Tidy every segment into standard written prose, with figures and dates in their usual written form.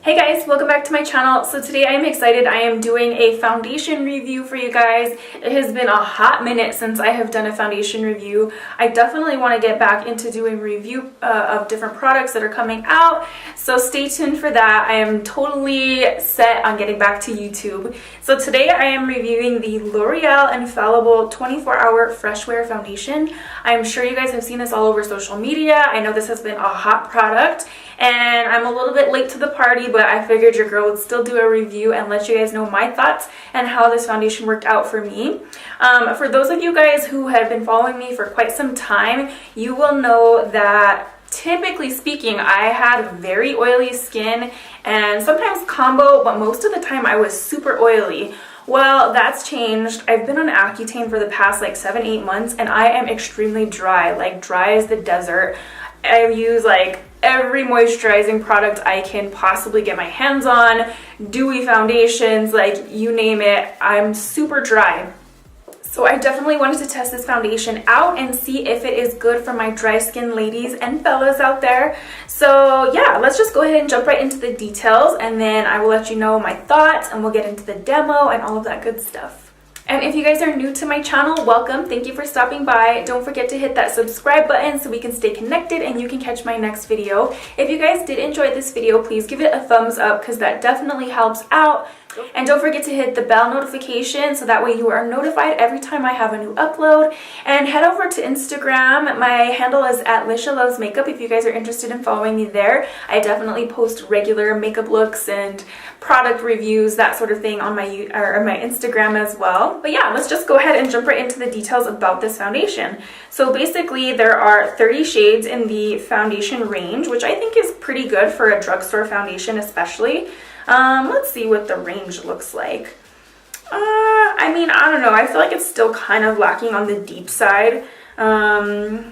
Hey guys, welcome back to my channel. So today I am excited. I am doing a foundation review for you guys. It has been a hot minute since I have done a foundation review. I definitely want to get back into doing review of different products that are coming out. So stay tuned for that. I am totally set on getting back to YouTube. So today I am reviewing the Loreal Infallible 24-Hour Fresh Wear Foundation. I am sure you guys have seen this all over social media. I know this has been a hot product and I'm a little bit late to the party, but I figured your girl would still do a review and let you guys know my thoughts and how this foundation worked out for me. For those of you guys who have been following me for quite some time, you will know that typically speaking, I had very oily skin and sometimes combo, but most of the time I was super oily. Well, that's changed. I've been on Accutane for the past like 7-8 months and I am extremely dry, like dry as the desert. I use like every moisturizing product I can possibly get my hands on, dewy foundations, like you name it. I'm super dry. So I definitely wanted to test this foundation out and see if it is good for my dry skin ladies and fellas out there. So yeah, let's just go ahead and jump right into the details and then I will let you know my thoughts and we'll get into the demo and all of that good stuff. And if you guys are new to my channel, welcome. Thank you for stopping by. Don't forget to hit that subscribe button so we can stay connected and you can catch my next video. If you guys did enjoy this video, please give it a thumbs up because that definitely helps out. And don't forget to hit the bell notification so that way you are notified every time I have a new upload. And head over to Instagram. My handle is @LishaLovesMakeup if you guys are interested in following me there. I definitely post regular makeup looks and product reviews, that sort of thing on my Instagram as well. But yeah, let's just go ahead and jump right into the details about this foundation. So basically there are 30 shades in the foundation range, which I think is pretty good for a drugstore foundation especially. Let's see what the range looks like. I mean, I don't know. I feel like it's still kind of lacking on the deep side. There's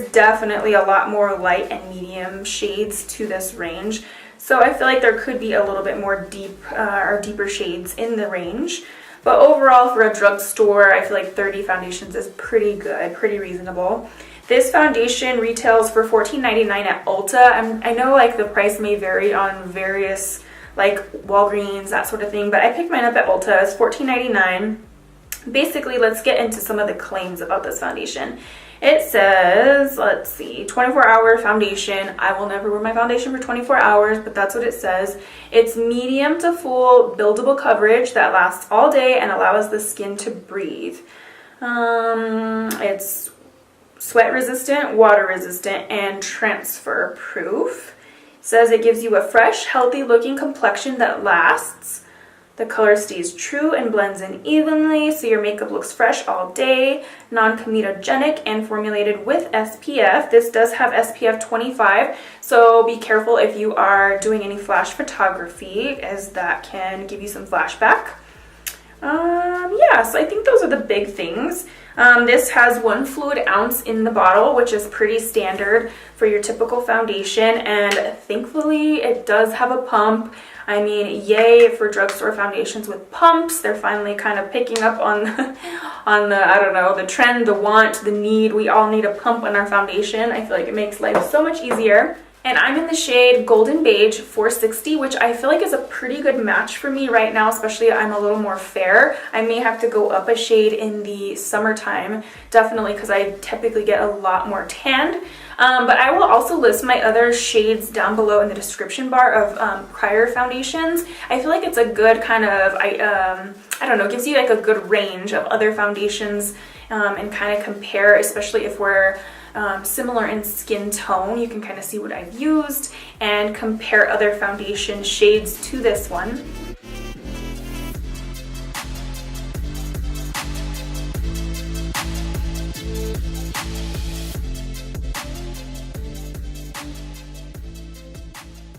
definitely a lot more light and medium shades to this range. So I feel like there could be a little bit more deep or deeper shades in the range. But overall, for a drugstore, I feel like 30 foundations is pretty good, pretty reasonable. This foundation retails for $14.99 at Ulta. I know like the price may vary on various like Walgreens, that sort of thing, but I picked mine up at Ulta. It's $14.99. Basically, let's get into some of the claims about this foundation. It says, let's see, 24-hour foundation. I will never wear my foundation for 24 hours, but that's what it says. It's medium to full buildable coverage that lasts all day and allows the skin to breathe. It's sweat resistant, water resistant, and transfer proof. It says it gives you a fresh, healthy looking complexion that lasts. The color stays true and blends in evenly, so your makeup looks fresh all day. Non-comedogenic and formulated with SPF. This does have SPF 25, so be careful if you are doing any flash photography, as that can give you some flashback. Yeah, so I think those are the big things. This has 1 fluid ounce in the bottle, which is pretty standard for your typical foundation, and thankfully it does have a pump. I mean, yay for drugstore foundations with pumps. They're finally kind of picking up on the, I don't know, the trend, the want, the need. We all need a pump in our foundation. I feel like it makes life so much easier. And I'm in the shade Golden Beige 460, which I feel like is a pretty good match for me right now, especially I'm a little more fair. I may have to go up a shade in the summertime, definitely, because I typically get a lot more tanned. But I will also list my other shades down below in the description bar of prior foundations. I feel like it's a good kind of, I don't know, gives you like a good range of other foundations and kind of compare, especially if we're similar in skin tone. You can kind of see what I've used and compare other foundation shades to this one.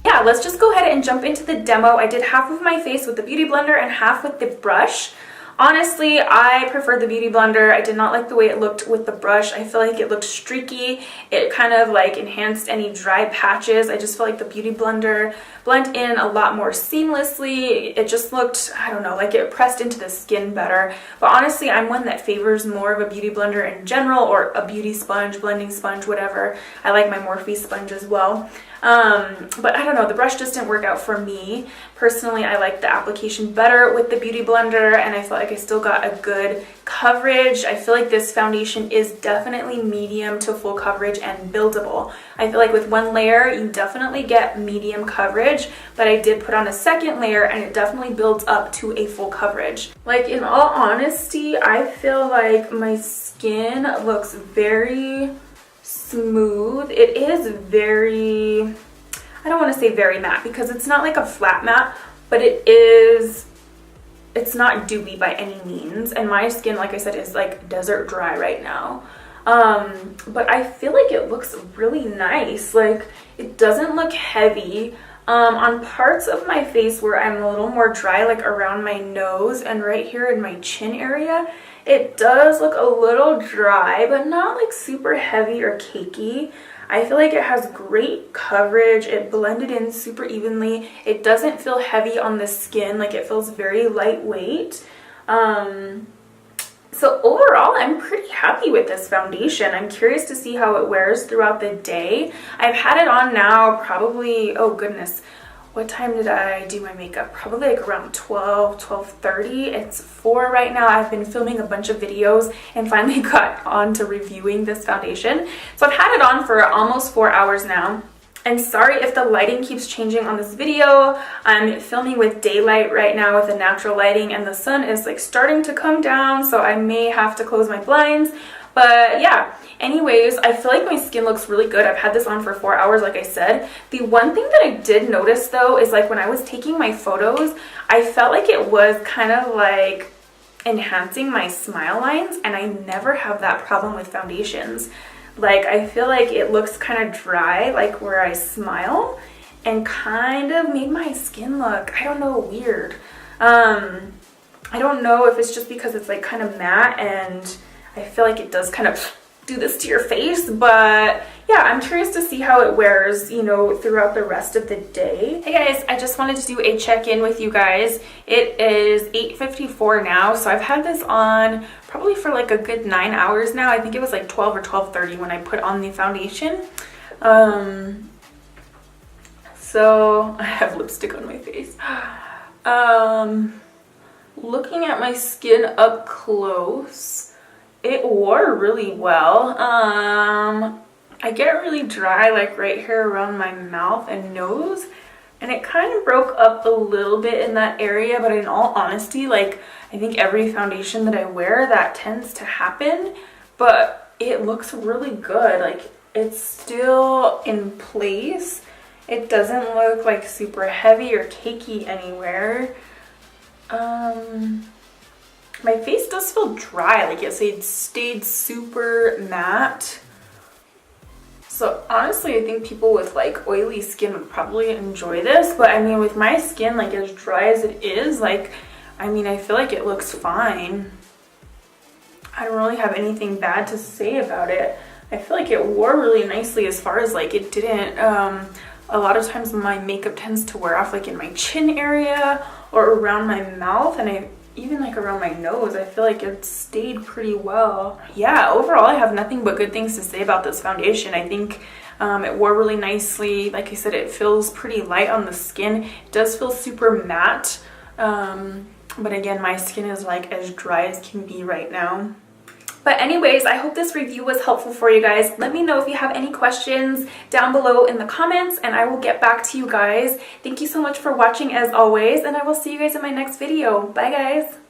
Yeah, let's just go ahead and jump into the demo. I did half of my face with the Beauty Blender and half with the brush. Honestly, I prefer the Beauty Blender. I did not like the way it looked with the brush. I feel like it looked streaky. It kind of like enhanced any dry patches. I just feel like the Beauty Blender blended in a lot more seamlessly. It just looked, I don't know, like it pressed into the skin better. But honestly, I'm one that favors more of a Beauty Blender in general, or a beauty sponge, blending sponge, whatever. I like my Morphe sponge as well. But I don't know, the brush just didn't work out for me. Personally, I like the application better with the Beauty Blender, and I feel like I still got a good coverage. I feel like this foundation is definitely medium to full coverage and buildable. I feel like with one layer, you definitely get medium coverage, but I did put on a second layer and it definitely builds up to a full coverage. Like, in all honesty, I feel like my skin looks very smooth. It is very, I don't want to say very matte because it's not like a flat matte, but it's not dewy by any means. And my skin, like I said, is like desert dry right now. But I feel like it looks really nice. Like, it doesn't look heavy. On parts of my face where I'm a little more dry, like around my nose and right here in my chin area, it does look a little dry, but not like super heavy or cakey. I feel like it has great coverage. It blended in super evenly. It doesn't feel heavy on the skin. Like, it feels very lightweight. So overall, I'm pretty happy with this foundation. I'm curious to see how it wears throughout the day. I've had it on now probably, oh goodness, what time did I do my makeup? Probably like around 12:30. It's 4 right now. I've been filming a bunch of videos and finally got on to reviewing this foundation. So I've had it on for almost 4 hours now. And sorry if the lighting keeps changing on this video. I'm filming with daylight right now with the natural lighting, and the sun is like starting to come down, so I may have to close my blinds. But yeah, anyways, I feel like my skin looks really good. I've had this on for 4 hours, like I said. The one thing that I did notice though is, like, when I was taking my photos, I felt like it was kind of like enhancing my smile lines, and I never have that problem with foundations. Like, I feel like it looks kind of dry, like where I smile, and kind of made my skin look, I don't know, weird. I don't know if it's just because it's like kind of matte, and I feel like it does kind of do this to your face, but yeah, I'm curious to see how it wears, you know, throughout the rest of the day. Hey guys, I just wanted to do a check-in with you guys. It is 8:54 now, so I've had this on probably for like a good 9 hours now. I think it was like 12 or 12:30 when I put on the foundation. So I have lipstick on my face. Looking at my skin up close, it wore really well. I get really dry, like right here around my mouth and nose, and it kind of broke up a little bit in that area, but in all honesty, like, I think every foundation that I wear, that tends to happen, but it looks really good. Like, it's still in place. It doesn't look like super heavy or cakey anywhere. My face does feel dry, like it stayed super matte. So honestly, I think people with like oily skin would probably enjoy this, but I mean, with my skin like as dry as it is, like, I mean, I feel like it looks fine. I don't really have anything bad to say about it. I feel like it wore really nicely, as far as like it didn't, a lot of times my makeup tends to wear off like in my chin area or around my mouth, and even like around my nose, I feel like it stayed pretty well. Yeah, overall I have nothing but good things to say about this foundation. I think it wore really nicely. Like I said, it feels pretty light on the skin. It does feel super matte, but again, my skin is like as dry as can be right now. But anyways, I hope this review was helpful for you guys. Let me know if you have any questions down below in the comments, and I will get back to you guys. Thank you so much for watching as always, and I will see you guys in my next video. Bye guys!